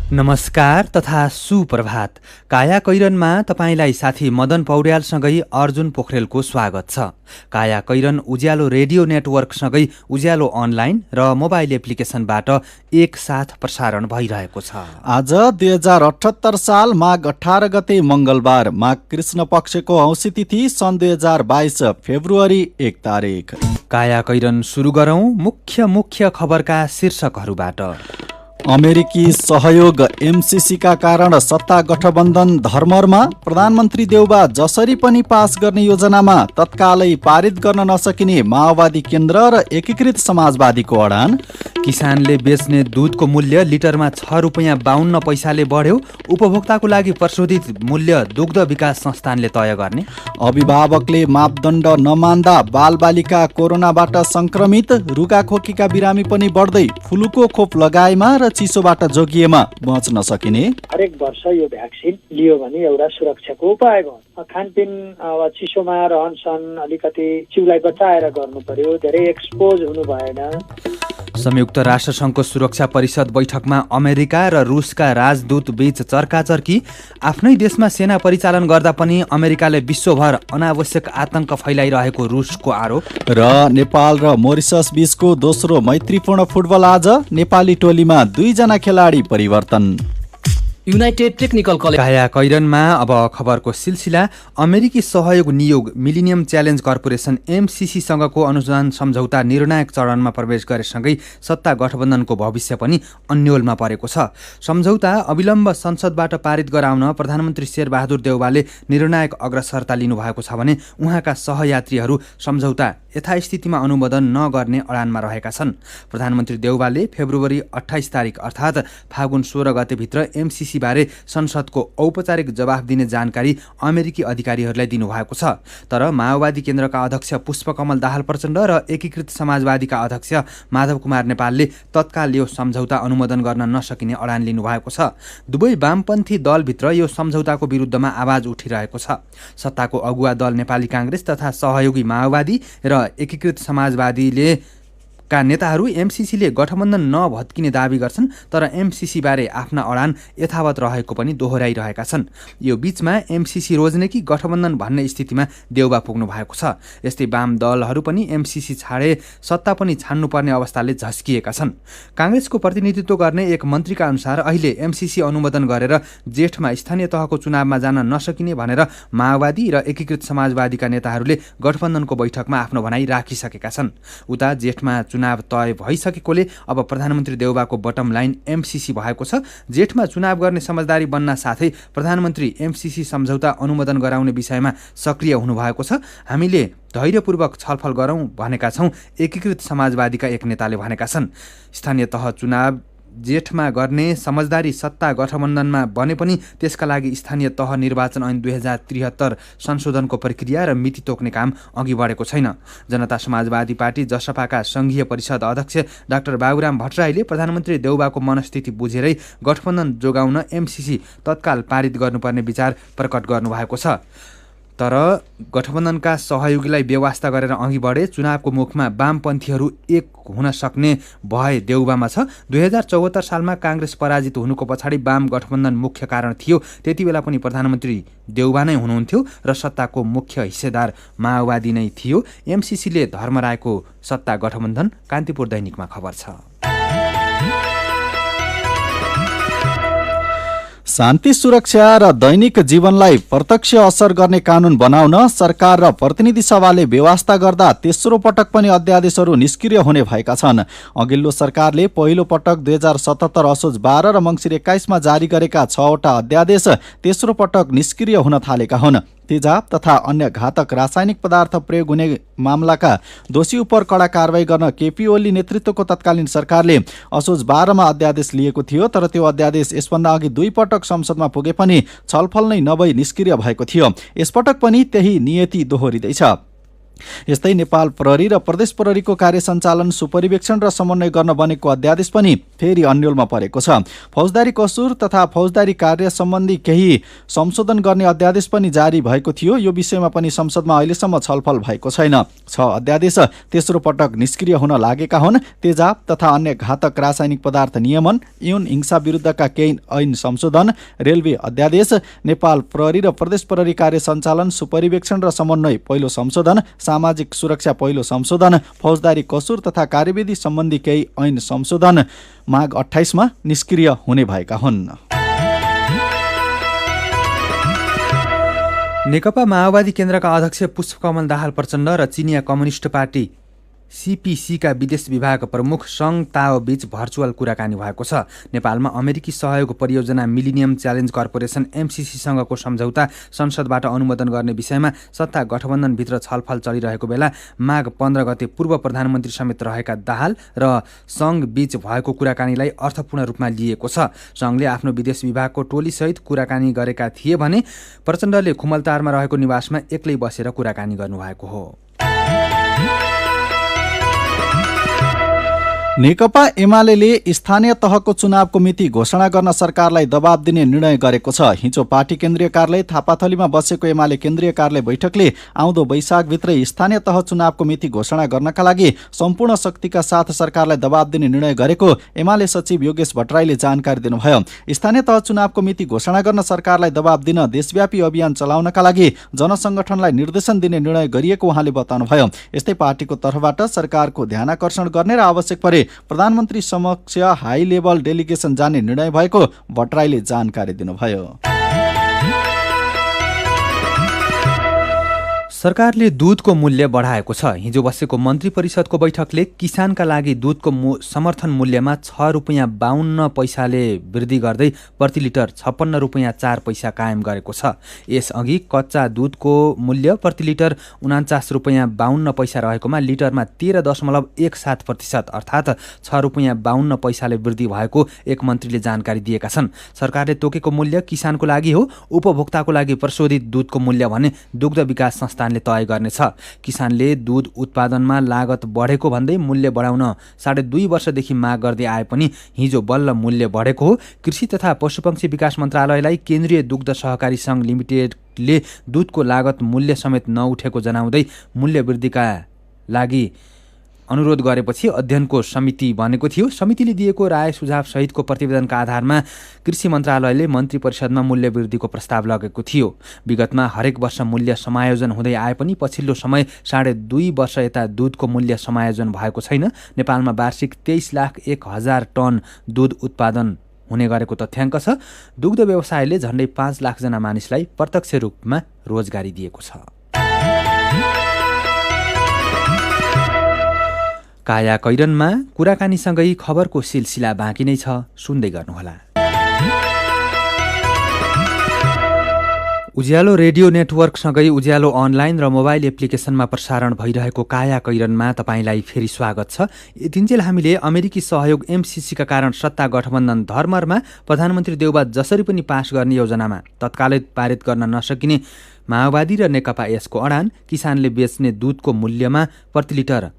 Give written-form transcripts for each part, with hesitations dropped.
नमस्कार तथा सुप्रभात। काया कैरनमा तपाईलाई साथी मदन पौड्यालसँगै अर्जुन पोखरेलको स्वागत छ। काया कैरन उज्यालो रेडियो नेटवर्कसँगै उज्यालो अनलाइन र मोबाइल एप्लिकेसनबाट एकसाथ प्रसारण भइरहेको छ। आज 2078 साल माघ 18 गते मंगलबार, माघ कृष्ण पक्षको औँसी तिथि सन् 2022 फेब्रुअरी 1 तारिक। काया कैरन सुरु गरौं मुख्य खबरका शीर्षकहरूबाट। अमेरिकी सहयोग एमसीसीका कारण सत्ता गठबन्धन धर्मरमा, प्रधानमन्त्री देउबा जसरी पनि पास गर्ने योजनामा तत्कालै पारित गर्न नसकिने माओवादी केन्द्र र एकीकृत समाजवादीको अडान। किसानले बेच्ने दुधको मूल्य लिटरमा 6 रुपैयाँ 52 पैसाले बढ्यो, उपभोक्ताको लागि प्रशोधित मूल्य दुग्ध विकास संस्थानले तय गर्ने। अभिभावकले मापदण्ड नमान्दा बालबालिका कोरोनाबाट संक्रमित, रुगाखोकीका बिरामी पनि बढ्दै, फ्लूको खोप लगाएमा र चिसोबाट जोगिएमा बच्न सकिने। हरेक वर्ष यो भ्याक्सिन लियो भने एउटा सुरक्षाको उपाय भयो। खानपिन चिसोमा रहनसहन अलिकति जिउलाई बचाएर गर्नु पर्यो, धेरै एक्सपोज हुनु भएन। संयुक्त राष्ट्रसङ्घको सुरक्षा परिषद बैठकमा अमेरिका र रुसका राजदूत बीच चर्काचर्की। आफ्नै देशमा सेना परिचालन गर्दा पनि अमेरिकाले विश्वभर अनावश्यक आतंक फैलाइरहेको रुसको आरोप। र नेपाल र मोरिसस बीचको दोस्रो मैत्रीपूर्ण फुटबल आज, नेपाली टोलीमा 2 जना खेलाडी परिवर्तन। युनाइटेड टेक्निकल कलेज काया कैरनमा अब खबरको सिलसिला। अमेरिकी सहयोग नियोग मिलिनियम च्यालेन्ज कर्पोरेसन एमसीसीसँगको अनुदान सम्झौता निर्णायक चरणमा प्रवेश गरेसँगै सत्ता गठबन्धनको भविष्य पनि अन्योलमा परेको छ। सम्झौता अविलम्ब संसदबाट पारित गराउन प्रधानमन्त्री शेरबहादुर देउवाले निर्णायक अग्रसरता लिनुभएको छ भने उहाँका सहयात्रीहरू सम्झौता यथास्थितिमा अनुमोदन नगर्ने अडानमा रहेका छन्। प्रधानमन्त्री देउवाले फेब्रुअरी 28 तारिक अर्थात् फागुन 16 गतेभित्र एमसीसी बारे संसदको औपचारिक जवाफ दिने जानकारी अमेरिकी अधिकारीहरूलाई दिनुभएको छ। तर माओवादी केन्द्रका अध्यक्ष पुष्पकमल दाहाल प्रचण्ड र एकीकृत समाजवादीका अध्यक्ष माधव कुमार नेपालले तत्काल यो सम्झौता अनुमोदन गर्न नसकिने अडान लिनुभएको छ। दुवै वामपन्थी दलभित्र यो सम्झौताको विरुद्धमा आवाज उठिरहेको छ। सत्ताको अगुवा दल नेपाली काङ्ग्रेस तथा सहयोगी माओवादी र एकीकृत समाजवादीले का नेताहरू एमसीसीले गठबन्धन नभत्किने दावी गर्छन्, तर एमसीसी बारे आफ्ना अडान यथावत रहेको पनि दोहोऱ्याइरहेका छन्। यो बीचमा एमसीसी रोज्ने कि गठबन्धन भन्ने स्थितिमा देउबा पुग्नु भएको छ। यस्तै वाम दलहरू पनि एमसीसी छाडे सत्ता पनि छान्नुपर्ने अवस्थाले झस्किएका छन्। काङ्ग्रेसको प्रतिनिधित्व गर्ने एक मन्त्रीका अनुसार अहिले एमसीसी अनुमोदन गरेर जेठमा स्थानीय तहको चुनावमा जान नसकिने भनेर माओवादी र एकीकृत समाजवादीका नेताहरूले गठबन्धनको बैठकमा आफ्नो भनाइ राखिसकेका छन्। उता जेठमा चुनाव तय भइसकेकोले अब प्रधानमन्त्री देउबाको बटम लाइन एमसीसी भएको छ। जेठमा चुनाव गर्ने समझदारी बन्न साथै प्रधानमन्त्री एमसीसी सम्झौता अनुमोदन गराउने विषयमा सक्रिय हुनुभएको छ। हामीले धैर्यपूर्वक छलफल गरौँ भनेका छौँ, एकीकृत समाजवादीका एक नेताले भनेका छन्। स्थानीय तह चुनाव जेठमा गर्ने समझदारी सत्ता गठबन्धनमा बने पनि त्यसका लागि स्थानीय तह निर्वाचन ऐन 2073 संशोधनको प्रक्रिया र मिति तोक्ने काम अघि बढेको छैन। जनता समाजवादी पार्टी जसपाका संघीय परिषद अध्यक्ष डाक्टर बाबुराम भट्टराईले प्रधानमन्त्री देउबाको मनस्थिति बुझेरै गठबन्धन जोगाउन एमसीसी तत्काल पारित गर्नुपर्ने विचार प्रकट गर्नुभएको छ। तर गठबन्धनका सहयोगीलाई बेवास्ता गरेर अघि बढे चुनावको मुखमा वामपन्थीहरू एक हुन सक्ने भय देउबामा छ। 2074 सालमा काङ्ग्रेस पराजित हुनुको पछाडि वाम गठबन्धन मुख्य कारण थियो। त्यति बेला पनि प्रधानमन्त्री देउबा नै हुनुहुन्थ्यो र सत्ताको मुख्य हिस्सेदार माओवादी नै थियो। एमसीसीले धर्मरायको सत्ता गठबन्धन, कान्तिपुर दैनिकमा खबर छ। शान्ति सुरक्षा र दैनिक जीवनलाई प्रत्यक्ष असर गर्ने कानून बनाउन सरकार र प्रतिनिधि सभाले व्यवस्था गर्दा तेस्रो पटक पनि अध्यादेशहरू निष्क्रिय हुने भएका छन्। अघिल्लो सरकारले पहिलो पटक 2077 असोज 12 र मङ्सिर 21 मा जारी गरेका 6 वटा अध्यादेश तेस्रो पटक निष्क्रिय हुन थालेका हुन्। तेजाब तथा अन्य घातक रासायनिक पदार्थ प्रयोग हुने मामलाका दोषी उप कडा कारवाही गर्न केपी ओली नेतृत्वको तत्कालीन सरकारले असोज 12 मा अध्यादेश लिएको थियो। तर त्यो अध्यादेश यसभन्दा अघि 2 पटक संसदमा पुगे पनि छलफल नै नभई निष्क्रिय भएको थियो। यसपटक पनि त्यही नियति दोहोरिँदैछ। यस्तै नेपाल प्रहरी र प्रदेश प्रहरीको कार्य सञ्चालन सुपरिवेक्षण र समन्वय गर्न बनेको अध्यादेश पनि फेरि अन्यलमा परेको छ। फौजदारी कसुर तथा फौजदारी कार्य सम्बन्धी केही संशोधन गर्ने अध्यादेश पनि जारी भएको थियो। यो विषयमा पनि संसदमा अहिलेसम्म छलफल भएको छैन। 6 अध्यादेश तेस्रो पटक निष्क्रिय हुन लागेका हुन्। तेजाब तथा अन्य घातक रासायनिक पदार्थ नियमन, यौन हिंसा विरुद्धका केही ऐन संशोधन, रेलवे अध्यादेश, नेपाल प्रहरी र प्रदेश प्रहरी कार्य सञ्चालन सुपरिवेक्षण र समन्वय पहिलो संशोधन, सामाजिक सुरक्षा पहिलो संशोधन, फौजदारी कसुर तथा कार्यविधि सम्बन्धी केही ऐन संशोधन माघ 28 मा निष्क्रिय हुने भएका हुन्। नेकपा माओवादी केन्द्रका अध्यक्ष पुष्पकमल दाहाल प्रचण्ड र चिनिया कम्युनिस्ट पार्टी सीपीसीका विदेश विभाग प्रमुख सङ ताओ बीच भर्चुअल कुराकानी भएको छ। नेपालमा अमेरिकी सहयोग परियोजना मिलिनियम च्यालेन्ज कर्पोरेसन एमसीसीसँगको सम्झौता संसदबाट अनुमोदन गर्ने विषयमा सत्ता गठबन्धनभित्र छलफल चलिरहेको बेला माघ 15 गते पूर्व प्रधानमन्त्री समेत रहेका दाहाल र सङ बीच भएको कुराकानीलाई अर्थपूर्ण रूपमा लिएको छ। सङले आफ्नो विदेश विभागको टोलीसहित कुराकानी गरेका थिए भने प्रचण्डले खुमलतारमा रहेको निवासमा एक्लै बसेर कुराकानी गर्नुभएको हो। नेकपा एमाले स्थानीय तहको चुनावको मिति घोषणा गर्न सरकारलाई दबाब दिने निर्णय गरेको छ। हिजो पार्टी केन्द्रीय कार्यालय थापाथलीमा बसेको एमाले केन्द्रीय कार्यालय बैठकले आउँदो वैशाखभित्रै स्थानीय तह चुनावको मिति घोषणा गर्नका लागि सम्पूर्ण शक्तिका साथ सरकारलाई दबाब दिने निर्णय गरेको एमाले सचिव योगेश भट्टराईले जानकारी दिनुभयो। स्थानीय तह चुनावको मिति घोषणा गर्न सरकारलाई दबाब दिन देशव्यापी अभियान चलाउनका लागि जनसङ्गठनलाई निर्देशन दिने निर्णय गरिएको उहाँले बताउनुभयो। यस्तै पार्टीको तर्फबाट सरकारको ध्यानाकर्षण गर्ने र आवश्यक परे प्रधानमन्त्री समक्ष हाई लेभल डेलिगेसन जाने निर्णय भएको भट्टराईले जानकारी दिनुभयो। सरकारले दूधको मूल्य बढाएको छ। हिजो बसेको मन्त्री परिषदको बैठकले किसानका लागि दूधको समर्थन मूल्यमा 6 रुपैयाँ 52 पैसाले वृद्धि गर्दै प्रति लिटर 56 रुपैयाँ 4 पैसा कायम गरेको छ। यसअघि कच्चा दूधको मूल्य प्रति लिटर 49 रुपैयाँ 52 पैसा रहेकोमा लिटरमा 13.17% अर्थात् 6 रुपैयाँ 52 पैसाले वृद्धि भएको एक मन्त्रीले जानकारी दिएका छन्। सरकारले तोकेको मूल्य किसानको लागि हो, उपभोक्ताको लागि प्रशोधित दूधको मूल्य भने दुग्ध विकास संस्थानले तय गर्नेछ। किसानले दूध उत्पादनमा लागत बढेको भन्दै मूल्य बढाउन 2.5 वर्षदेखि माग गर्दै आए पनि हिजो बल्ल मूल्य बढेको हो। कृषि तथा पशुपक्षी विकास मन्त्रालयलाई केन्द्रीय दुग्ध सहकारी सङ्घ लिमिटेडले दूधको लागत मूल्य समेत नउठेको जनाउँदै मूल्य वृद्धिका लागि अनुरोध गरेपछि अध्ययनको समिति बनेको थियो। समितिले दिएको राय सुझाव सहितको प्रतिवेदनका आधारमा कृषि मन्त्रालयले मन्त्री परिषदमा मूल्य वृद्धिको प्रस्ताव लगेको थियो। विगतमा हरेक वर्ष मूल्य समायोजन हुँदै आए पनि पछिल्लो समय 2.5 वर्ष यता दूधको मूल्य समायोजन भएको छैन। नेपालमा वार्षिक 23,01,000 टन दूध उत्पादन हुने गरेको तथ्याङ्क छ। दुग्ध व्यवसायले झन्डै 5 लाख जना मानिसलाई प्रत्यक्ष रूपमा रोजगारी दिएको छ। काया कैरनमा कुराकानीसँगै खबरको सिलसिला बाँकी नै छ, सुन्दै गर्नुहोला। उज्यालो रेडियो नेटवर्कसँगै उज्यालो अनलाइन र मोबाइल एप्लिकेसनमा प्रसारण भइरहेको काया कैरनमा तपाईँलाई फेरि स्वागत छ। यतिन्जेल हामीले अमेरिकी सहयोग एमसीसीका कारण सत्ता गठबन्धन धर्मरमा प्रधानमन्त्री देउबा जसरी पनि पास गर्ने योजनामा तत्कालै पारित गर्न नसकिने माओवादी र नेकपा यसको अडान, किसानले बेच्ने दूधको मूल्यमा प्रति लिटर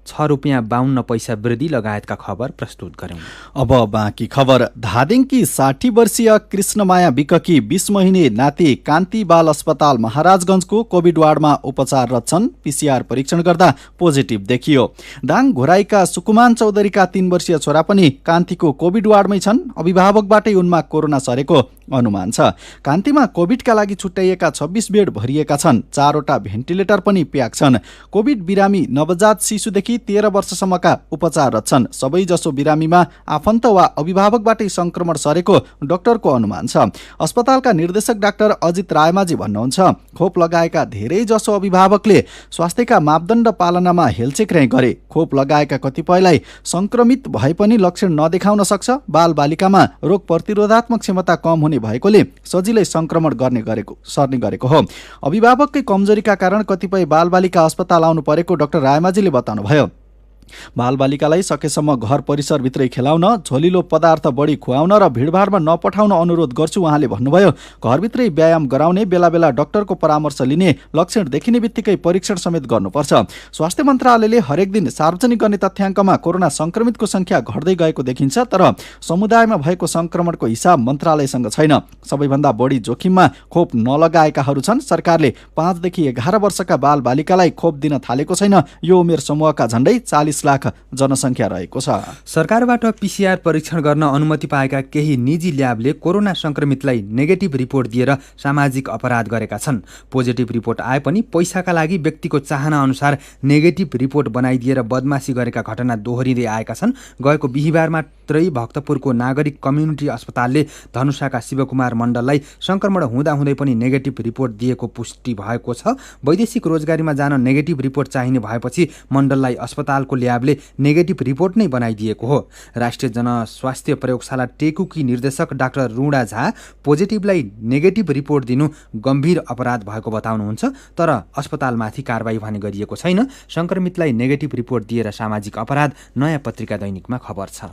6 रुपैयाँ 52 पैसा वृद्धि लगायतका खबर प्रस्तुत गर्यौं। अब बाँकी खबर। धादिङकी 60 वर्षीय कृष्णमाया विककी 20 महिने नाति कान्ति बाल अस्पताल महाराजगञ्जको कोभिड वार्डमा उपचाररत छन्। पीसीआर परीक्षण गर्दा पोजिटिभ देखियो। दाङ घोराईका सुकुमान चौधरीका 3 वर्षीय छोरा पनि कान्तिको कोभिड वार्डमै छन्। अभिभावकबाटै उनमा कोरोना सरेको अनुमान छ। कान्तिमा कोभिडका लागि छुट्याइएका 26 बेड भरिएका छन्। 4 वटा भेन्टिलेटर पनि प्याक छन्। कोभिड बिरामी नवजात शिशुदेखि 13 वर्षसम्मका उपचाररत छन्। सबैजसो बिरामीमा आफन्त वा अभिभावकबाटै संक्रमण सरेको डाक्टरको अनुमान छ। अस्पतालका निर्देशक डाक्टर अजित रायमाझी भन्नुहुन्छ, खोप लगाएका धेरै जसो अभिभावकले स्वास्थ्यका मापदण्ड पालनामा हेलचेक्र्याइँ गरे। खोप लगाएका कतिपयलाई संक्रमित भए पनि लक्षण नदेखाउन सक्छ। बालबालिकामा रोग प्रतिरोधात्मक क्षमता कम हुने भएकोले सजिलै संक्रमण सर्ने गरेको हो। अभिभावककै कमजोरीका कारण कतिपय बालबालिका अस्पताल आउनु परेको डाक्टर रायमाझीले बताउनुभयो। बालबालिकालाई सकेसम्म घर परिसरभित्रै खेलाउन, झोलिलो पदार्थ बढी खुवाउन र भिडभाडमा नपठाउन अनुरोध गर्छु उहाँले भन्नुभयो। घरभित्रै व्यायाम गराउने, बेला बेला डाक्टरको परामर्श लिने, लक्षण देखिने बित्तिकै परीक्षण समेत गर्नुपर्छ। स्वास्थ्य मन्त्रालयले हरेक दिन सार्वजनिक गर्ने तथ्याङ्कमा कोरोना संक्रमितको संख्या घट्दै गएको देखिन्छ, तर समुदायमा भएको संक्रमणको हिसाब मन्त्रालयसँग छैन। सबैभन्दा बढी जोखिममा खोप नलगाएकाहरू छन्। सरकारले 5 देखि 11 वर्षका बालबालिकालाई खोप दिन थालेको छैन। यो उमेर समूहका झण्डै 40 लाख जनसङ्ख्या रहेको छ। सरकारबाट पीसीआर परीक्षण गर्न अनुमति पाएका केही निजी ल्याबले कोरोना संक्रमितलाई नेगेटिभ रिपोर्ट दिएर सामाजिक अपराध गरेका छन्। पोजिटिभ रिपोर्ट आए पनि पैसाका लागि व्यक्तिको चाहना अनुसार नेगेटिभ रिपोर्ट बनाइदिएर बदमासी गरेका घटना दोहोरिँदै आएका छन्। गएको बिहिबार मात्रै भक्तपुरको नागरिक कम्युनिटी अस्पतालले धनुषाका शिवकुमार मण्डललाई संक्रमण हुँदाहुँदै पनि नेगेटिभ रिपोर्ट दिएको पुष्टि भएको छ। वैदेशिक रोजगारीमा जान नेगेटिभ रिपोर्ट चाहिने भएपछि मण्डललाई अस्पतालको ल्याबले नेगेटिभ रिपोर्ट नै बनाइदिएको हो। राष्ट्रिय जनस्वास्थ्य प्रयोगशाला टेकुकी निर्देशक डाक्टर रुडा झा पोजिटिभलाई नेगेटिभ रिपोर्ट दिनु गम्भीर अपराध भएको बताउनुहुन्छ, तर अस्पतालमाथि कारबाही भने गरिएको छैन। संक्रमितलाई नेगेटिभ रिपोर्ट दिएर सामाजिक अपराध, नयाँ पत्रिका दैनिकमा खबर छ।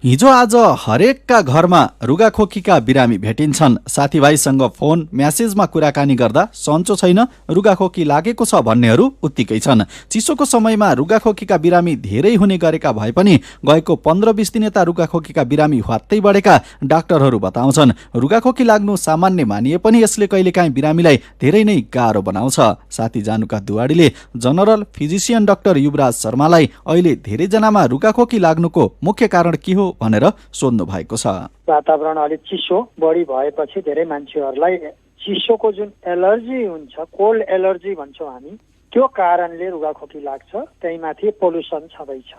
हिजो आज हरेकका घरमा रुगाखोकीका बिरामी भेटिन्छन्। साथीभाइसँग फोन म्यासेजमा कुराकानी गर्दा सन्चो छैन, रुगाखोकी लागेको छ भन्नेहरू उत्तिकै छन्। चिसोको समयमा रुगाखोकीका बिरामी धेरै हुने गरेका भए पनि गएको 15-20 दिन यता रुगाखोकीका बिरामी हवात्तै बढेका डाक्टरहरू बताउँछन्। रुगाखोकी लाग्नु सामान्य मानिए पनि यसले कहिलेकाहीँ बिरामीलाई धेरै नै गाह्रो बनाउँछ। साथी Januka दुवाडीले general physician doctor Yuvraj शर्मालाई अहिले धेरैजनामा रुगाखोकी लाग्नुको मुख्य कारण के हो भनेर सोध्नु भएको छ। वातावरण अलिक चिसो बढी भएपछि धेरै मान्छेहरूलाई चिसोको जुन एलर्जी हुन्छ, कोल्ड एलर्जी भन्छौँ हामी, त्यो कारणले रुगाखोकी लाग्छ। त्यहीमाथि पोल्युसन छँदैछ।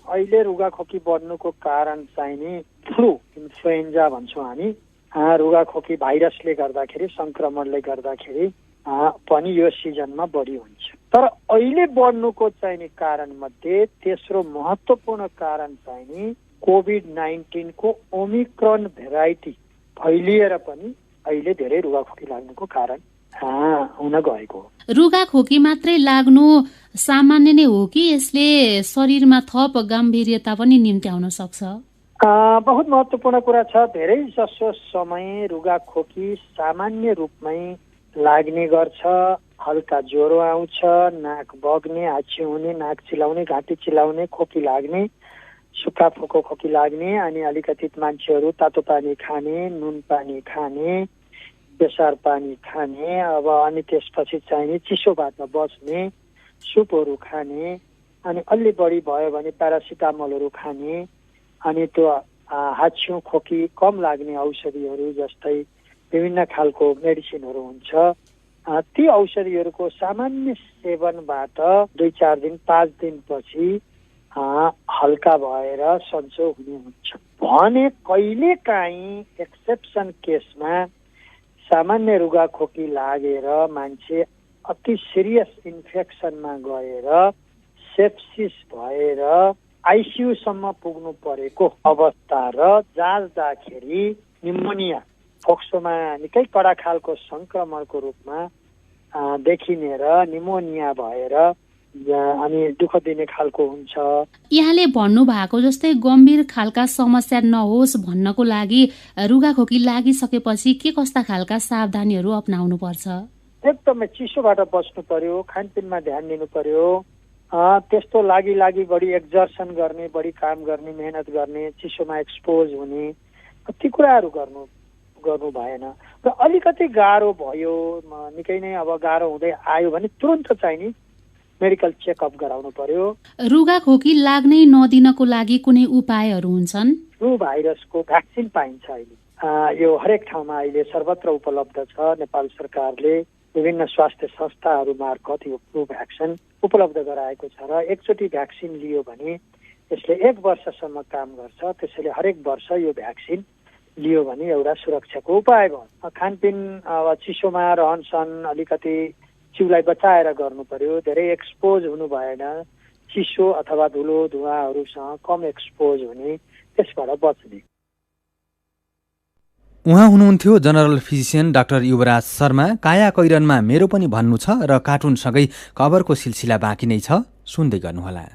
अहिले रुगाखोकी बढ्नुको कारण चाहिँ नि फ्लू, इन्फ्लुएन्जा भन्छौँ हामी, रुगाखोकी भाइरसले गर्दाखेरि, संक्रमणले गर्दाखेरि पनि यो सिजनमा बढी हुन्छ। तर अहिले बढ्नुको चाहिँ नि कारण मध्ये तेस्रो महत्त्वपूर्ण कारण चाहिँ नि कोभिड-19 को ओमिक्रोन भेराइटी फैलिएर पनि अहिले धेरै रुगाखोकी लाग्नुको कारण हुन गएको हो। रुगाखोकी मात्रै लाग्नु सामान्य नै हो कि यसले शरीरमा थप गम्भीर्यता पनि निम्त्याउन सक्छ? बहुत महत्त्वपूर्ण कुरा छ। धेरै जसो समय रुगाखोकी सामान्य रूपमै लाग्ने गर्छ। हल्का ज्वरो आउँछ, नाक बग्ने, हाच्छी हुने, नाक चिलाउने, घाँटी चिलाउने, खोकी लाग्ने, सुक्खा फोको खोकी लाग्ने, अनि अलिकति मान्छेहरू तातो पानी खाने, नुन पानी खाने, बेसार पानी खाने, अब अनि त्यसपछि चाहिँ चिसोबाट बच्ने, सुपहरू खाने, अनि अलि बढी भयो भने प्यारासिटामोलहरू खाने, अनि त्यो हाच्छी खोकी कम लाग्ने औषधिहरू जस्तै विभिन्न खालको मेडिसिनहरू हुन्छ। ती औषधिहरूको सामान्य सेवनबाट 2-4 दिन 5 दिनपछि हल्का भएर सन्चो हुने हुन्छ भने कहिलेकाहीँ एक्सेप्सन केसमा सामान्य रुगाखोकी लागेर मान्छे अति सिरियस इन्फेक्सनमा गएर सेप्सिस भएर आइसियुसम्म पुग्नु परेको अवस्था र जाँच्दाखेरि निमोनिया, फोक्सोमा निकै कडा खालको संक्रमणको रूपमा देखिने र निमोनिया भएर अनि दुःख दिने खालको हुन्छ। यहाँले भन्नु भएको जस्तै गम्भीर खालका समस्या नहोस् भन्नको लागि रुगाखोकी लागिसकेपछि के कस्ता खालका सावधानीहरू अपनाउनु पर्छ? एकदमै चिसोबाट बच्नु पर्यो, खानपिनमा ध्यान दिनु पर्यो, त्यस्तो लागि बढी एक्जर्सन गर्ने, बढी काम गर्ने, मेहनत गर्ने, चिसोमा एक्सपोज हुने, कति कुराहरू गर्नु भएन। र अलिकति गाह्रो भयो, निकै नै अब गाह्रो हुँदै आयो भने तुरन्त चाहिँ नि मेडिकल चेकअप गराउनु पर्यो। रुगाखोकी लाग्नै नदिनको लागि कुनै उपायहरू हुन्छन्? फ्लू भाइरसको भ्याक्सिन पाइन्छ अहिले। यो हरेक ठाउँमा अहिले सर्वत्र उपलब्ध छ। नेपाल सरकारले विभिन्न स्वास्थ्य संस्थाहरू मार्फत यो फ्लू भ्याक्सिन उपलब्ध गराएको छ र एकचोटि भ्याक्सिन लियो भने यसले 1 वर्षसम्म काम गर्छ। त्यसैले हरेक वर्ष यो भ्याक्सिन लियो भने एउटा सुरक्षाको उपाय भयो। खानपिन चिसोमा रहनसहन अलिकति जिउलाई बचाएर गर्नु पर्यो। धेरै एक्सपोज हुनु भएन, चिसो अथवा धुलो धुवाहरूसँग कम एक्सपोज हुने, त्यसबाट बच्ने। उहाँ हुनुहुन्थ्यो general physician doctor Yuvraj Sharma. काया कैरनमा मेरो पनि भन्नु छ र कार्टुनसँगै खबरको सिलसिला बाँकी नै छ, सुन्दै गर्नुहोला।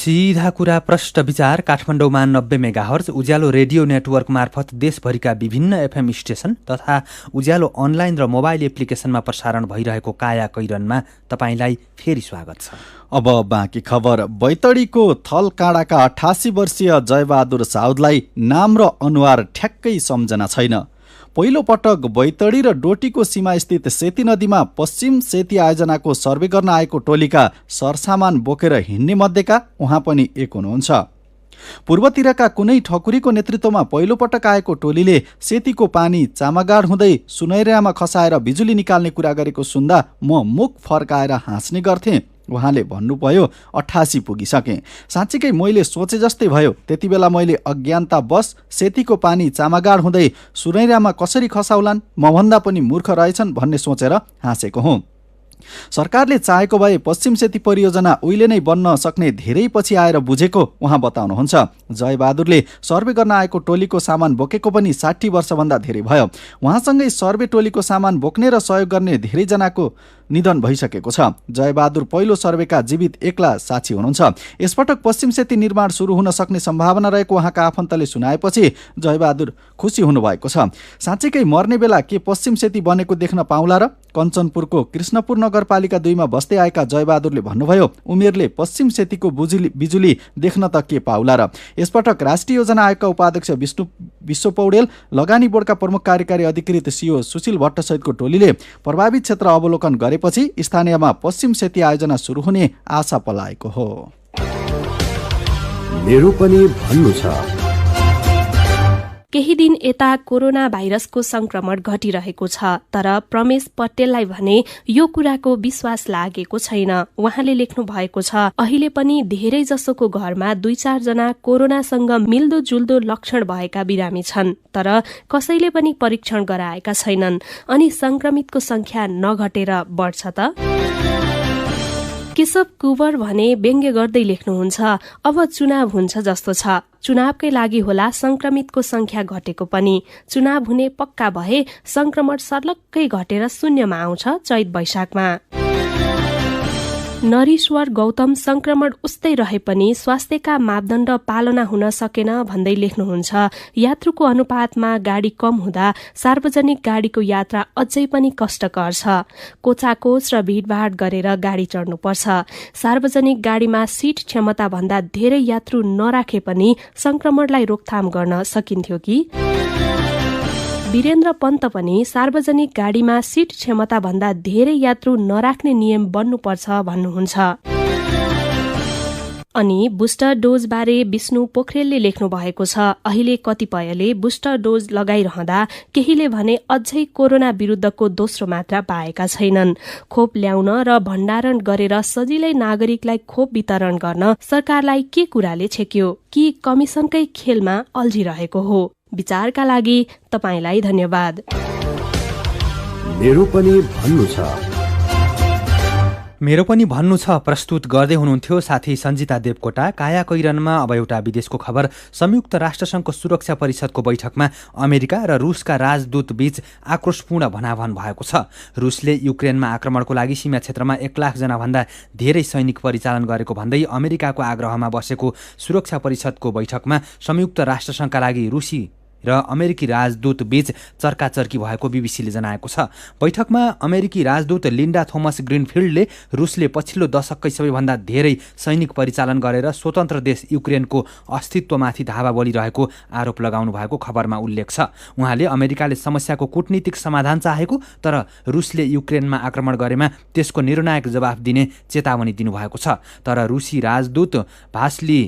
सीधा कुरा प्रष्ट विचार काठमाडौँमा 90 मेगाहर्ज उज्यालो रेडियो नेटवर्क मार्फत देशभरिका विभिन्न एफएम स्टेशन तथा उज्यालो अनलाइन र मोबाइल एप्लिकेसनमा प्रसारण भइरहेको काया कैरनमा तपाईलाई फेरि स्वागत छ। अब बाँकी खबर। बैतडीको थलकाँडाका 88 वर्षीय जयबहादुर साउदलाई नाम र अनुहार ठ्याक्कै सम्झना छैन। पहिलो पटक बैतडी र डोटीको सीमास्थित सेती नदीमा पश्चिम सेती आयोजनाको सर्वे गर्न आएको टोलीका सरसामान बोकेर हिँड्ने मध्येका उहाँ पनि एक हुनुहुन्छ। पूर्वतिरका कुनै ठकुरीको नेतृत्वमा पहिलो पटक आएको टोलीले सेतीको पानी चामागाड हुँदै सुनैरामा खसाएर बिजुली निकाल्ने कुरा गरेको सुन्दा म मुख फर्काएर हाँस्ने गर्थेँ। उहाँले भन्नुभयो 88 पुगिसके। साँच्चीकै मैले सोचे जस्तै भयो। त्यति बेला मैले अज्ञानतावश सेतीको पानी चामागाड हुँदै सुनैरामा कसरी खसाउलान्, मभन्दा पनि मूर्ख रहेछन् भन्ने सोचेर हाँसेको हुँ। सरकारले चाहेको भए पश्चिम सेती परियोजना उहिले नै बन्न सक्ने धेरै पछि आएर बुझेको उहाँ बताउनुहुन्छ। जयबहादुरले सर्वे गर्न आएको टोलीको सामान बोकेको पनि 60 वर्षभन्दा धेरै भयो। उहाँसँगै सर्वे टोलीको सामान बोक्ने र सहयोग गर्ने धेरैजनाको निधन भइसकेको छ। जयबहादुर पहिलो सर्वेका जीवित एक्ला साक्षी हुनुहुन्छ। यसपटक पश्चिम सेती निर्माण सुरु हुन सक्ने सम्भावना रहेको उहाँका आफन्तले सुनाएपछि जयबहादुर खुसी हुनुभएको छ। साँच्चीकै मर्ने बेला के पश्चिम सेती बनेको देख्न पाउला र? कञ्चनपुरको कृष्णपुर नगरपालिका 2 मा बस्दै आएका जयबहादुरले भन्नुभयो उमेरले पश्चिम सेतीको बिजुली देख्न त के पाउला र? यसपटक राष्ट्रिय योजना आयोगका उपाध्यक्ष विश्व पौडेल, लगानी बोर्डका प्रमुख कार्यकारी अधिकृत सिओ सुशील भट्ट सहितको टोलीले प्रभावित क्षेत्र अवलोकन गरेपछि स्थानीयमा पश्चिम सेती आयोजना सुरु हुने आशा पलाएको हो। मेरो पनि भन्नु छ। केही दिन यता कोरोना भाइरसको संक्रमण घटिरहेको छ, तर प्रमेश पटेललाई भने यो कुराको विश्वास लागेको छैन। उहाँले लेख्नु भएको छ अहिले पनि धेरै जसोको घरमा 2-4 जना कोरोनासँग मिल्दो जुल्दो लक्षण भएका बिरामी छन्, तर कसैले पनि परीक्षण गराएका छैनन्। अनि संक्रमितको संख्या नघटेर बढ्छ त? केशव कुवर भने व्यङ्ग्य गर्दै लेख्नुहुन्छ अब चुनाव हुन्छ जस्तो छ। चुनावकै लागि होला संक्रमितको संख्या घटेको पनि। चुनाव हुने पक्का भए संक्रमण सर्लक्कै घटेर शून्यमा आउँछ चैत वैशाखमा। नरेश्वर गौतम संक्रमण उस्तै रहे पनि स्वास्थ्यका मापदण्ड पालना हुन सकेन भन्दै लेख्नुहुन्छ यात्रुको अनुपातमा गाडी कम हुँदा सार्वजनिक गाडीको यात्रा अझै पनि कष्टकर छ। कोचाकोच र भीड़भाड़ गरेर गाडी चढ्नुपर्छ। सार्वजनिक गाडीमा सीट क्षमता भन्दा धेरै यात्रु नराखे पनि संक्रमणलाई रोकथाम गर्न सकिन्थ्यो कि? वीरेन्द्र पन्त पनि सार्वजनिक गाडीमा सीट क्षमता भन्दा धेरै यात्रु नराख्ने नियम बन्नुपर्छ भन्नुहुन्छ। अनि बुस्टर डोज बारे विष्णु पोखरेलले लेख्नु भएको छ अहिले कतिपयले बुस्टर डोज लगाइरहँदा केहीले भने अझै कोरोना विरुद्धको दोस्रो मात्रा पाएका छैनन्। खोप ल्याउन र भण्डारण गरेर सजिलै नागरिकलाई खोप वितरण गर्न सरकारलाई के कुराले छेक्यो कि कमिसनकै खेलमा अल्झिरहेको हो? विचारका लागि तपाईलाई धन्यवाद। मेरो पनि भन्नु छ। मेरो पनि भन्नु छ प्रस्तुत गर्दै हुनुहुन्थ्यो साथी सञ्जिता देवकोटा। काया कैरनमा अब एउटा विदेशको खबर। संयुक्त राष्ट्रसङ्घको सुरक्षा परिषदको बैठकमा अमेरिका र रुसका राजदूत बीच आक्रोशपूर्ण भनाभन भएको छ। रुसले युक्रेनमा आक्रमणको लागि सीमा क्षेत्रमा 1 लाख जना भन्दा धेरै सैनिक परिचालन गरेको भन्दै अमेरिकाको आग्रहमा बसेको सुरक्षा परिषदको बैठकमा संयुक्त राष्ट्रसङ्घका लागि रुसी र अमेरिकी राजदूत बीच चर्काचर्की भएको बीबीसीले जनाएको छ। बैठकमा अमेरिकी राजदूत लिन्डा थोमस ग्रिनफिल्डले रुसले पछिल्लो दशककै सबैभन्दा धेरै सैनिक परिचालन गरेर स्वतन्त्र देश युक्रेनको अस्तित्वमाथि धावा बोलिरहेको आरोप लगाउनु भएको खबरमा उल्लेख छ। उहाँले अमेरिकाले समस्याको कूटनीतिक समाधान चाहेको तर रुसले युक्रेनमा आक्रमण गरेमा त्यसको निर्णायक जवाफ दिने चेतावनी दिनुभएको छ। तर रुसी राजदूत भास्ली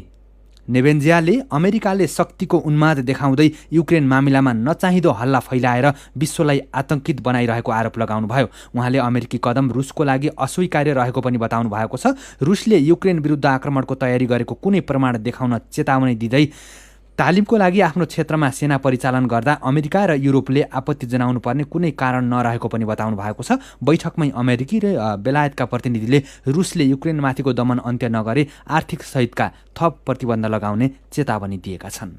नेबेन्जियाले अमेरिकाले शक्तिको उन्माद देखाउँदै युक्रेन मामिलामा नचाहिँदो हल्ला फैलाएर विश्वलाई आतंकित बनाइरहेको आरोप लगाउनुभयो। उहाँले अमेरिकी कदम रुसको लागि अस्वीकार्य रहेको पनि बताउनु भएको छ। रुसले युक्रेन विरुद्ध आक्रमणको तयारी गरेको कुनै प्रमाण देखाउन चेतावनी दिँदै तालिमको लागि आफ्नो क्षेत्रमा सेना परिचालन गर्दा अमेरिका र युरोपले आपत्ति जनाउनु पर्ने कुनै कारण नरहेको पनि बताउनु भएको छ। बैठकमै अमेरिकी र बेलायतका प्रतिनिधिले रुसले युक्रेनमाथिको दमन अन्त्य नगरे आर्थिक सहितका थप प्रतिबन्ध लगाउने चेतावनी दिएका छन्।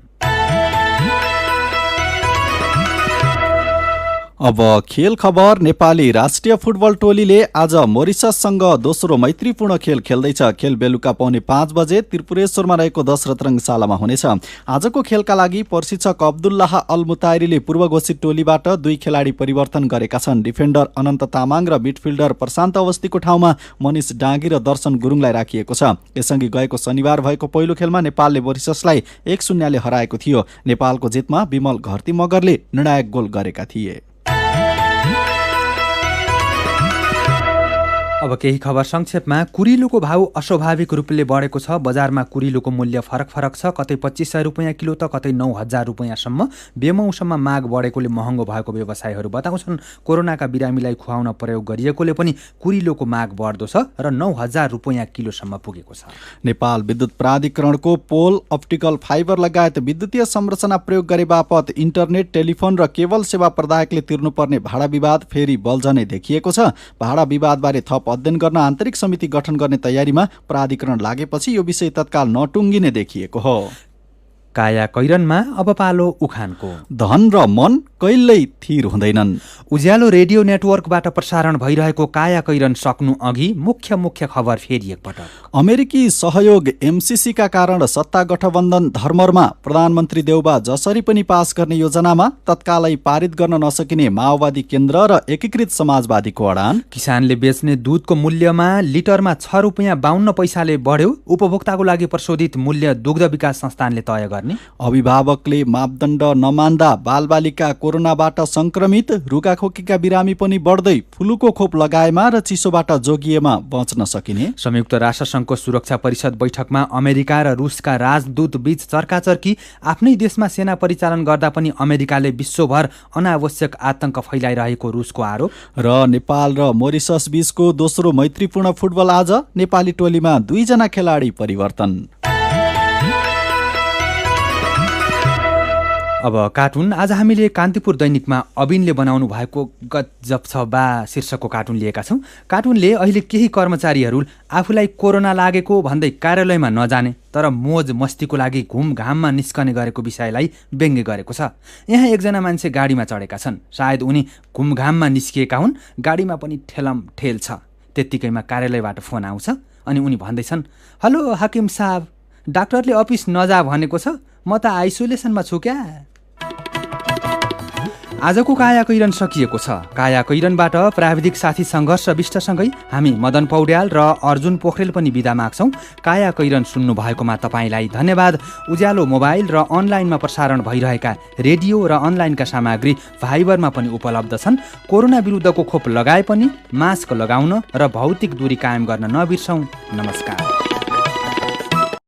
अब खेल खबर। नेपाली राष्ट्रिय फुटबल टोलीले आज मोरिसससँग दोस्रो मैत्रीपूर्ण खेल खेल्दैछ। खेल बेलुका 4:45 बजे त्रिपुरेश्वरमा रहेको दशरथ रङ्गशालामा हुनेछ। आजको खेलका लागि प्रशिक्षक अब्दुल्लाह अल मुतायरीले पूर्व घोषित टोलीबाट 2 खेलाडी परिवर्तन गरेका छन्। डिफेन्डर अनन्त तामाङ र मिडफिल्डर प्रशान्त अवस्थीको ठाउँमा मनिष डाँगी र दर्शन गुरुङलाई राखिएको छ। यसअघि गएको शनिबार भएको पहिलो खेलमा नेपालले मोरिससलाई 1-0 ले हराएको थियो। नेपालको जितमा विमल घरती मगरले निर्णायक गोल गरेका थिए। अब केही खबर संक्षेपमा। कुरिलोको भाउ अस्वाभाविक रूपले बढेको छ। बजारमा कुरिलोको मूल्य फरक छ। कतै 2500 रुपियाँ किलो त कतै 9000 रुपियाँसम्म। बेमौसममा माग बढेकोले महँगो भएको व्यवसायीहरू बताउँछन्। कोरोनाका बिरामीलाई खुवाउन प्रयोग गरिएकोले पनि कुरिलोको माग बढ्दो छ र 9000 रुपियाँ किलोसम्म पुगेको छ। नेपाल विद्युत प्राधिकरणको पोल, अप्टिकल फाइबर लगायत विद्युतीय संरचना प्रयोग गरे बापत इन्टरनेट, टेलिफोन र केबल सेवा प्रदायकले तिर्नुपर्ने भाडा विवाद फेरि बल्झनै देखिएको छ। भाडा विवादबारे थप अध्ययन गर्न आन्तरिक समिति गठन गर्ने तयारीमा प्राधिकरण लागेपछि यो विषय तत्काल नटुङ्गिने देखिएको हो। काया कैरनमा अब पालो उखानको। धन र मन कहिल्यै थिर हुँदैनन्। उज्यालो रेडियो नेटवर्कबाट प्रसारण भइरहेको काया कैरन सक्नु अघि मुख्य खबर फेरि एकपटक। अमेरिकी सहयोग एमसीसी का कारण सत्ता गठबन्धन धर्मरमा प्रधानमन्त्री देउबा जसरी पनि पास गर्ने योजनामा तत्कालै पारित गर्न नसकिने माओवादी केन्द्र र एकीकृत समाजवादीको अडान। किसानले बेच्ने दूधको मूल्यमा लिटरमा 6 रुपियाँ 52 पैसाले बढ्यो। उपभोक्ताको लागि प्रशोधित मूल्य दुग्ध विकास संस्थानले तय गर्ने। अभिभावकले मापदण्ड नमान्दा बालबालिका कोरोनाबाट संक्रमित। रुगाखोकीका बिरामी पनि बढ्दै। फ्लूको खोप लगाएमा र चिसोबाट जोगिएमा बच्न सकिने। संयुक्त राष्ट्रसङ्घको सुरक्षा परिषद बैठकमा अमेरिका र रुसका राजदूत बीच चर्काचर्की। आफ्नै देशमा सेना परिचालन गर्दा पनि अमेरिकाले विश्वभर अनावश्यक आतंक फैलाइरहेको रुसको आरोप। र नेपाल र मोरिसस बीचको दोस्रो मैत्रीपूर्ण फुटबल आज। नेपाली टोलीमा 2 जना खेलाडी परिवर्तन। अब कार्टुन। आज हामीले कान्तिपुर दैनिकमा अबिनले बनाउनु भएको गजब छ बा शीर्षकको कार्टुन लिएका छौँ। कार्टुनले अहिले केही कर्मचारीहरू आफूलाई कोरोना लागेको भन्दै कार्यालयमा नजाने तर मोज मस्तीको लागि घुमघाममा निस्कने गरेको विषयलाई व्यङ्ग्य गरेको छ। यहाँ एकजना मान्छे गाडीमा चढेका छन्। सायद उनी घुमघाममा निस्किएका हुन्। गाडीमा पनि ठेलमठेल छ। त्यत्तिकैमा कार्यालयबाट फोन आउँछ अनि उनी भन्दैछन्, हेलो हाकिम साहब, डाक्टरले अफिस नजा भनेको छ, म त आइसोलेसनमा छु क्या। आजको काया कैरन सकिएको छ। काया कैरनबाट प्राविधिक साथी सङ्घर्ष विष्टसँगै हामी मदन पौड्याल र अर्जुन पोखरेल पनि बिदा माग्छौँ। काया कैरन सुन्नु भएकोमा तपाईँलाई धन्यवाद। उज्यालो मोबाइल र अनलाइनमा प्रसारण भइरहेका रेडियो र अनलाइनका सामग्री भाइबरमा पनि उपलब्ध छन्। कोरोना विरुद्धको खोप लगाए पनि मास्क लगाउन र भौतिक दूरी कायम गर्न नबिर्सौँ। नमस्कार।